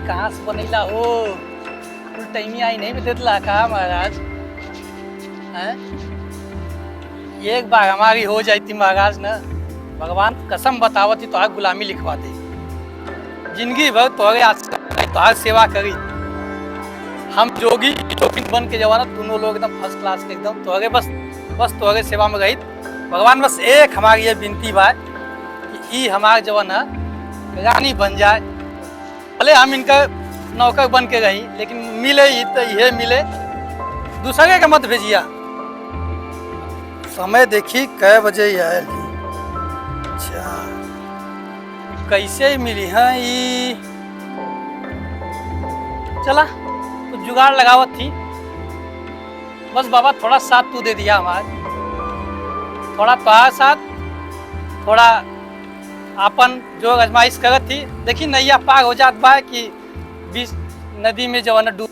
कहाँ से बनैला हो? फुल टाइमी आई नहीं देतला कहा महाराज हैं? एक बार हमारी हो जाती महाराज ना, भगवान कसम बतावती तो आग गुलामी लिखवा दे। जिंदगी भर तोहरे तोहर सेवा करी। हम जोगी जोगिन बन के जवाना दोनों लोग एकदम फर्स्ट क्लास के एकदम तोहरे बस तोहरे सेवा में रही। भगवान बस एक हमारी ये विनती बा कि हमारे जवान रानी बन जाए। भले हम इनका नौकर बन के रही, लेकिन मिले ही तो ये मिले, दूसरे के मत भेजिया। समय देखी कै बजे आयल? अच्छा कैसे मिली है ये? चला कुछ जुगाड़ लगावत थी। बस बाबा थोड़ा साथ तू दे दिया हमारे, थोड़ा तुम्हारे साथ, थोड़ा अपन जो आजमाइश करत थी। देखी नैया पार हो जात बा कि बीच नदी में जो है ना डूब